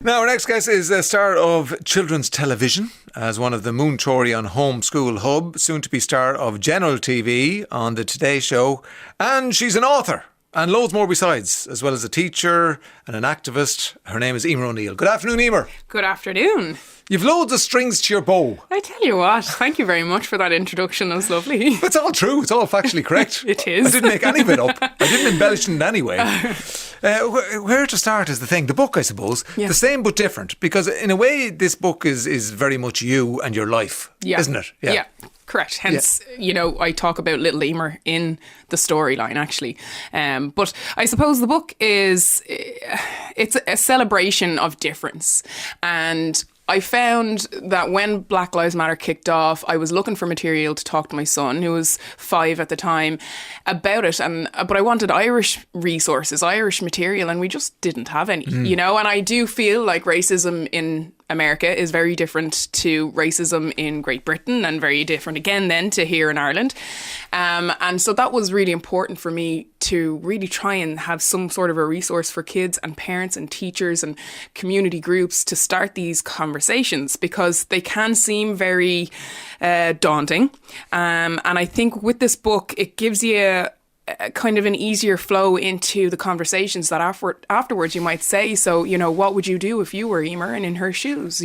Now, our next guest is a star of children's television as one of the Moon Tory on Homeschool Hub, soon to be star of General TV on the Today Show, and she's an author and loads more besides, as well as a teacher and an activist. Her name is Emer O'Neill. Good afternoon, Emer. Good afternoon. You've loads of strings to your bow. I tell you what, thank you very much for that introduction. It was lovely. It's all true. It's all factually correct. It is. I didn't make any of it up. I didn't embellish it in any way. Where to start is the thing. The book, I suppose, the same but different, because in a way this book is very much you and your life, isn't it? Yeah. Correct. Hence, I talk about little Emer in the storyline, actually. But I suppose the book it's a celebration of difference. And I found that when Black Lives Matter kicked off, I was looking for material to talk to my son, who was 5 at the time, about it. But I wanted Irish resources, Irish material, and we just didn't have any, And I do feel like racism in America is very different to racism in Great Britain, and very different again then to here in Ireland. And so that was really important for me to really try and have some sort of a resource for kids and parents and teachers and community groups to start these conversations, because they can seem very daunting. And I think with this book, it gives you a kind of an easier flow into the conversations that afterwards you might say, so, what would you do if you were Emer and in her shoes,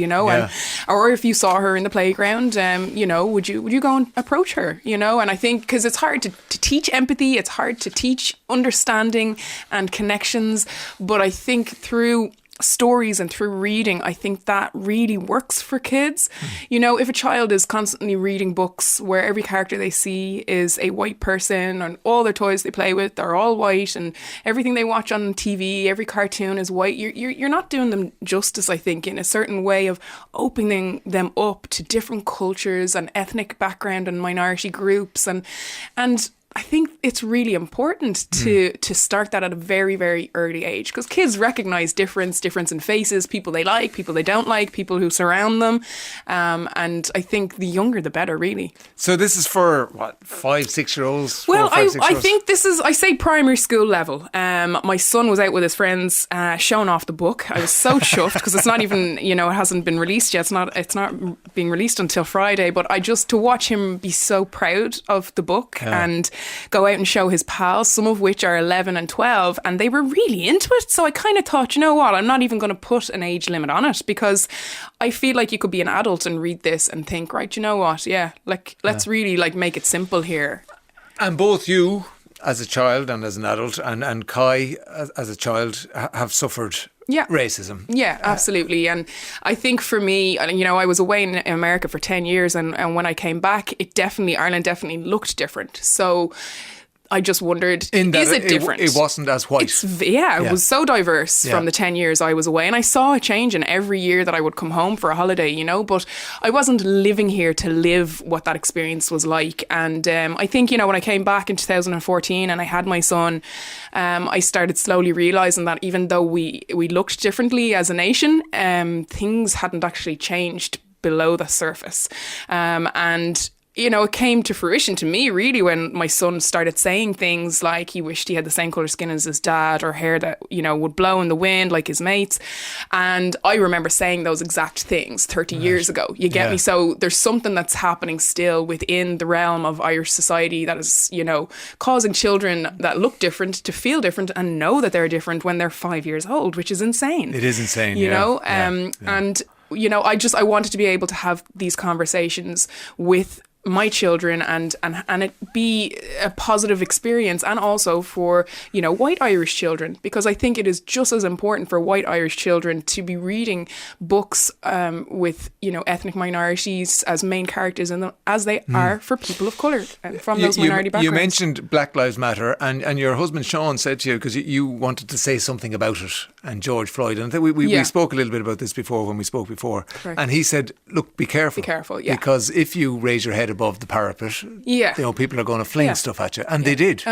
or if you saw her in the playground, would you go and approach her, and I think because it's hard to teach empathy, it's hard to teach understanding and connections, but I think through stories and through reading, I think that really works for kids. If a child is constantly reading books where every character they see is a white person and all their toys they play with are all white and everything they watch on TV, every cartoon is white, you're not doing them justice, I think, in a certain way of opening them up to different cultures and ethnic background and minority groups. And I think it's really important to start that at a very, very early age, because kids recognize difference in faces, people they like, people they don't like, people who surround them. And I think the younger, the better, really. So this is for, 5, 6-year-olds? Well, I think this is, I say primary school level. My son was out with his friends showing off the book. I was so chuffed because it's not even, it hasn't been released yet. It's not being released until Friday. But to watch him be so proud of the book and go out and show his pals, some of which are 11 and 12, and they were really into it. So I kind of thought, I'm not even going to put an age limit on it, because I feel like you could be an adult and read this and think, right, let's really make it simple here. And both you as a child and as an adult, and Kai as a child, have suffered racism. Yeah, absolutely. And I think for me, I was away in America for 10 years, and when I came back, Ireland definitely looked different. So I just wondered, is it different? It wasn't as white. It was so diverse from the 10 years I was away. And I saw a change in every year that I would come home for a holiday, but I wasn't living here to live what that experience was like. And I think, when I came back in 2014 and I had my son, I started slowly realising that even though we looked differently as a nation, things hadn't actually changed below the surface. And it came to fruition to me really when my son started saying things like he wished he had the same colour skin as his dad, or hair that, would blow in the wind like his mates. And I remember saying those exact things 30 years ago. You get me? So there's something that's happening still within the realm of Irish society that is, causing children that look different to feel different and know that they're different when they're 5 years old, which is insane. It is insane, And, I wanted to be able to have these conversations with my children and it be a positive experience, and also for white Irish children, because I think it is just as important for white Irish children to be reading books with ethnic minorities as main characters in them as they are for people of colour from those minority backgrounds. You mentioned Black Lives Matter, and your husband Sean said to you, because you wanted to say something about it and George Floyd, and I think we spoke a little bit about this before when we spoke before. Correct. And he said, look, be careful, because if you raise your head above the parapet, people are going to fling stuff at you, and they did.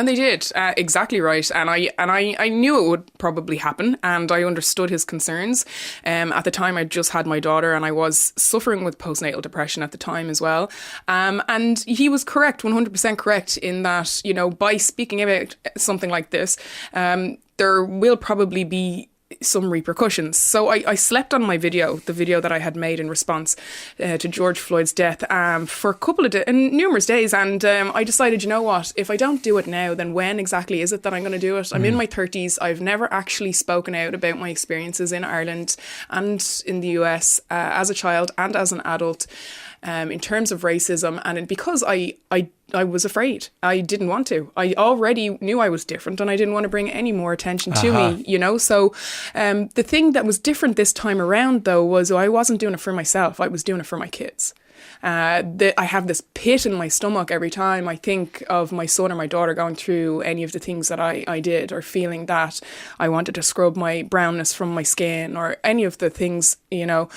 Exactly right. And I knew it would probably happen, and I understood his concerns. At the time, I just had my daughter, and I was suffering with postnatal depression at the time as well. And he was correct, 100% correct, in that by speaking about something like this, there will probably be some repercussions. So I slept on my video, the video that I had made in response to George Floyd's death, for a couple of numerous days. And I decided, you know what, if I don't do it now, then when exactly is it that I'm going to do it? I'm in my 30s. I've never actually spoken out about my experiences in Ireland and in the US as a child and as an adult. In terms of racism, and because I was afraid. I didn't want to. I already knew I was different and I didn't want to bring any more attention to me, you know. So the thing that was different this time around, though, was I wasn't doing it for myself. I was doing it for my kids. I have this pit in my stomach every time I think of my son or my daughter going through any of the things that I did, or feeling that I wanted to scrub my brownness from my skin, or any of the things, you know.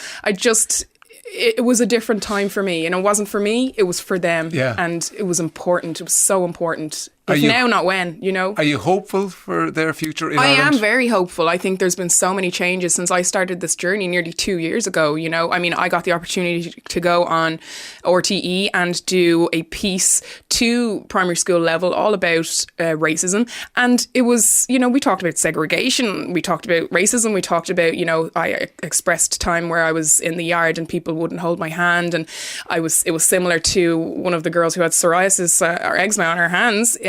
It was a different time for me, and it wasn't for me, it was for them. Yeah. And it was important. It was so important. If now, not when, you know. Are you hopeful for their future in I Ireland? am very hopeful. I think there's been so many changes since I started this journey nearly 2 years ago, you know. I mean, I got the opportunity to go on RTE and do a piece to primary school level all about racism. And it was, you know, we talked about segregation, we talked about racism, we talked about, you know, I expressed time where I was in the yard and people wouldn't hold my hand. And it was similar to one of the girls who had psoriasis or eczema on her hands.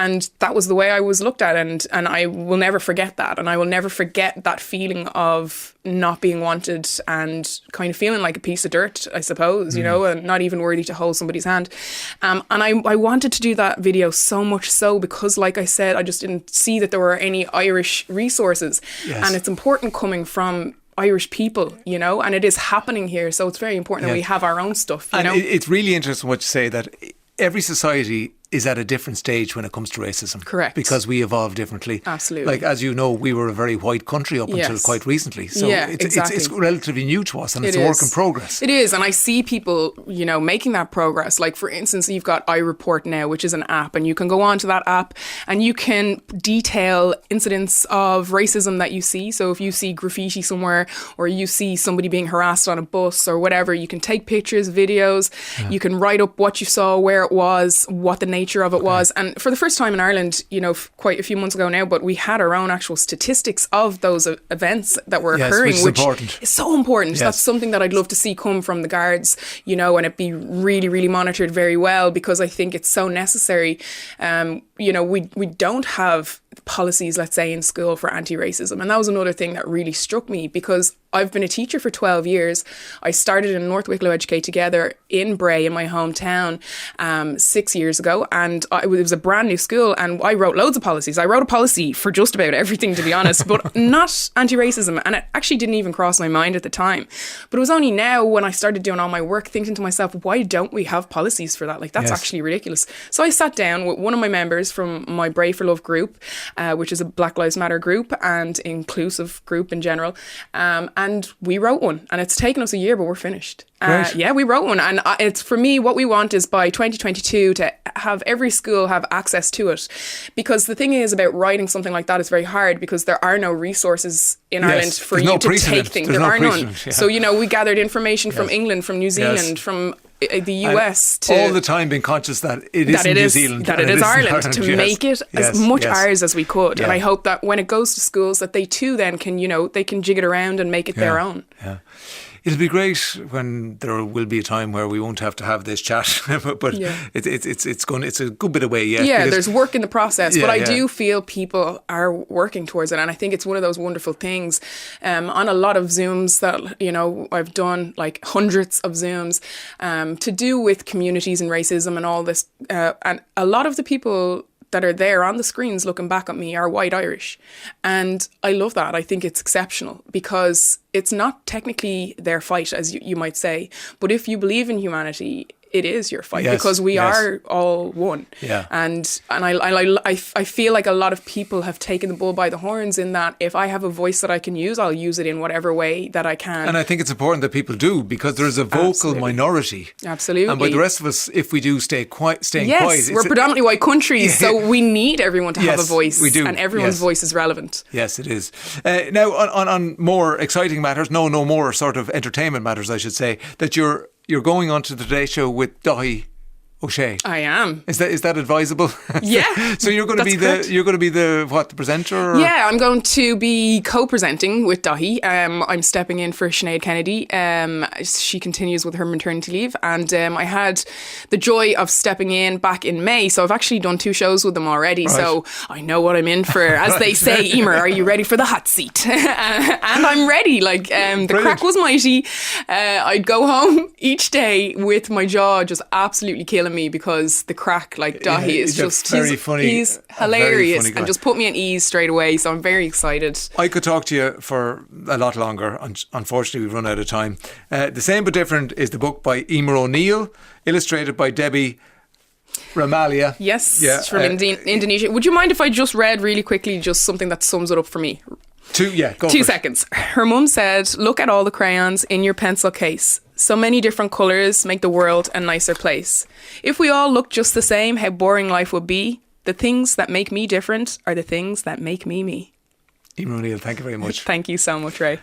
And that was the way I was looked at, and I will never forget that, and I will never forget that feeling of not being wanted and kind of feeling like a piece of dirt, I suppose, you know, and not even worthy to hold somebody's hand. And I wanted to do that video so much so because, like I said, I just didn't see that there were any Irish resources. Yes. And it's important coming from Irish people, you know, and it is happening here. So it's very important that we have our own stuff, you know. It's really interesting what you say, that every society is at a different stage when it comes to racism. Correct. Because we evolve differently. Absolutely. Like, as you know, we were a very white country up until quite recently. So it's relatively new to us, and it's a work in progress. It is. And I see people, you know, making that progress. Like, for instance, you've got iReport now, which is an app, and you can go onto that app and you can detail incidents of racism that you see. So if you see graffiti somewhere, or you see somebody being harassed on a bus or whatever, you can take pictures, videos, you can write up what you saw, where it was, what the nature of it was. And for the first time in Ireland, you know, quite a few months ago now, but we had our own actual statistics of those events that were occurring, which is so important. Yes. That's something that I'd love to see come from the guards, you know, and it be really, really monitored very well, because I think it's so necessary. You know, we don't have policies, let's say, in school for anti-racism. And that was another thing that really struck me, because I've been a teacher for 12 years. I started in North Wicklow Educate Together in Bray, in my hometown, 6 years ago. And it was a brand new school, and I wrote loads of policies. I wrote a policy for just about everything, to be honest, but not anti-racism. And it actually didn't even cross my mind at the time. But it was only now, when I started doing all my work, thinking to myself, why don't we have policies for that? Like, that's actually ridiculous. So I sat down with one of my members from my Bray for Love group, which is a Black Lives Matter group and inclusive group in general. And we wrote one, and it's taken us a year, but we're finished. Yeah, we wrote one. And it's, for me, what we want is by 2022 to have every school have access to it. Because the thing is about writing something like that is very hard, because there are no resources in Ireland for you to take things. There are none. Yeah. So, you know, we gathered information from England, from New Zealand, from the US, to all the time being conscious that it is New Zealand, that it is Ireland, to make it as much ours as we could. And I hope that when it goes to schools, that they too then can, you know, they can jig it around and make it their own. Yeah. It'll be great when there will be a time where we won't have to have this chat, but it's a good bit away yet. Yeah, there's work in the process, but I do feel people are working towards it, and I think it's one of those wonderful things. On a lot of Zooms that, you know, I've done, like hundreds of Zooms, to do with communities and racism and all this, and a lot of the people that are there on the screens looking back at me are white Irish. And I love that. I think it's exceptional, because it's not technically their fight, as you might say. But if you believe in humanity, it is your fight, because we are all one. Yeah. And I feel like a lot of people have taken the bull by the horns, in that if I have a voice that I can use, I'll use it in whatever way that I can. And I think it's important that people do, because there is a vocal minority. Absolutely. And by the rest of us, if we do staying quiet. Yes, we're predominantly white countries, so we need everyone to have a voice. We do. And everyone's voice is relevant. Yes, it is. Now, on more exciting matters, no more sort of entertainment matters, I should say, that you're going on to the Today Show with Daithí O'Shea. I am. Is that advisable? Yeah. So you're going to be that's the presenter? Or? Yeah, I'm going to be co-presenting with Dahi. I'm stepping in for Sinead Kennedy. She continues with her maternity leave, and I had the joy of stepping in back in May. So I've actually done 2 shows with them already. Right. So I know what I'm in for. As they say, Emer, are you ready for the hot seat? And I'm ready. Like the crack was mighty. I'd go home each day with my jaw just absolutely killing me because the crack, like Dahi, is just very funny. He's hilarious Funny guy. and just put me at ease straight away. So I'm very excited. I could talk to you for a lot longer. Unfortunately, we've run out of time. The Same But Different is the book by Emer O'Neill, illustrated by Debbie Ramalia. Yes, Yeah, it's from Indonesia. Would you mind if I just read really quickly just something that sums it up for me? Go 2 for it. seconds. Her mum said, "Look at all the crayons in your pencil case. So many different colours make the world a nicer place. If we all looked just the same, how boring life would be. The things that make me different are the things that make me me." Emer O'Neill, thank you very much. Thank you so much, Ray.